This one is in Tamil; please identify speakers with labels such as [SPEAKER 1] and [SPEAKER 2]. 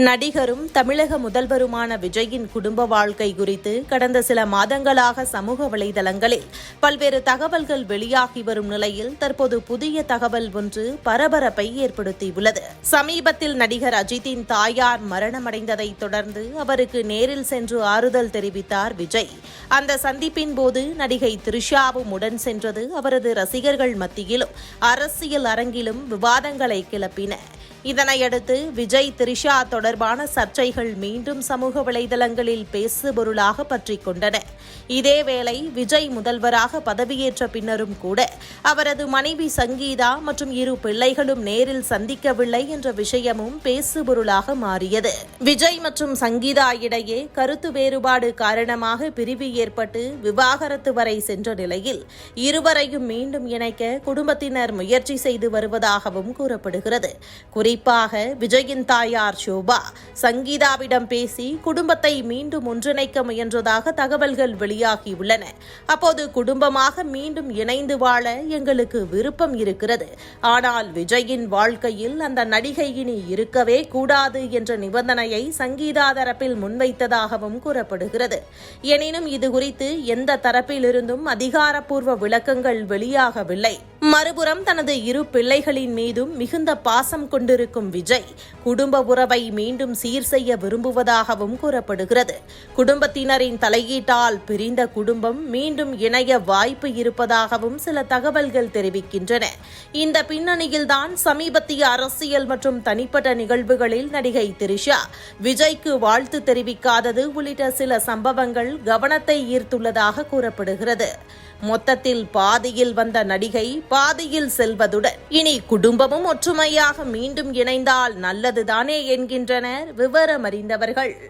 [SPEAKER 1] நடிகரும் தமிழக முதல்வருமான விஜயின் குடும்ப வாழ்க்கை குறித்து கடந்த சில மாதங்களாக சமூக வலைதளங்களில் பல்வேறு தகவல்கள் வெளியாகி வரும் நிலையில் தற்போது புதிய தகவல் ஒன்று பரபரப்பை ஏற்படுத்தியுள்ளது. சமீபத்தில் நடிகர் அஜித்தின் தாயார் மரணமடைந்ததைத் தொடர்ந்து அவருக்கு நேரில் சென்று ஆறுதல் தெரிவித்தார் விஜய். அந்த சந்திப்பின் போது நடிகை த்ரிஷாவும் உடன் சென்றது அவரது ரசிகர்கள் மத்தியிலும் அரசியல் அரங்கிலும் விவாதங்களை கிளப்பின. இதனையடுத்து விஜய் த்ரிஷா தொடர்பான சர்ச்சைகள் மீண்டும் சமூக வலைதளங்களில் பேசுபொருளாக பற்றிக் கொண்டன. இதேவேளை விஜய் முதல்வராக பதவியேற்ற பின்னரும் கூட அவரது மனைவி சங்கீதா மற்றும் இரு பிள்ளைகளும் நேரில் சந்திக்கவில்லை என்ற விஷயமும் பேசுபொருளாக மாறியது. விஜய் மற்றும் சங்கீதா இடையே கருத்து வேறுபாடு காரணமாக பிரிவு ஏற்பட்டு விவாகரத்து வரை சென்ற நிலையில் இருவரையும் மீண்டும் இணைக்க குடும்பத்தினர் முயற்சி செய்து வருவதாகவும் கூறப்படுகிறது. குறிப்பாக விஜயின் தாயார் ஷோபா சங்கீதாவிடம் பேசி குடும்பத்தை மீண்டும் ஒன்றிணைக்க முயன்றதாக தகவல்கள் வெளியாகியுள்ளன. அப்போது குடும்பமாக மீண்டும் இணைந்து வாழ எங்களுக்கு விருப்பம் இருக்கிறது, ஆனால் விஜயின் வாழ்க்கையில் அந்த நடிகை இனி இருக்கவே கூடாது என்ற நிபந்தனையை சங்கீதா தரப்பில் முன்வைத்ததாகவும் கூறப்படுகிறது. எனினும் இதுகுறித்து எந்த தரப்பிலிருந்தும் அதிகாரப்பூர்வ விளக்கங்கள் வெளியாகவில்லை. மறுபுறம் தனது இரு பிள்ளைகளின் மீதும் மிகுந்த பாசம் கொண்டிருக்கும் விஜய் குடும்ப உறவை மீண்டும் சீர் செய்ய விரும்புவதாகவும் கூறப்படுகிறது. குடும்பத்தினரின் தலையீட்டால் பிரிந்த குடும்பம் மீண்டும் இணைய வாய்ப்பு இருப்பதாகவும் சில தகவல்கள் தெரிவிக்கின்றன. இந்த பின்னணியில்தான் சமீபத்திய அரசியல் மற்றும் தனிப்பட்ட நிகழ்வுகளில் நடிகை த்ரிஷா விஜய்க்கு வாழ்த்து தெரிவிக்காதது உள்ளிட்ட சில சம்பவங்கள் கவனத்தை ஈர்த்துள்ளதாக கூறப்படுகிறது. மொத்தத்தில் பாதியில் வந்த நடிகை பாதியில் செல்வதுடன் இனி குடும்பமும் ஒற்றுமையாக மீண்டும் இணைந்தால் நல்லதுதானே என்கின்றனர் விவரமறிந்தவர்கள்.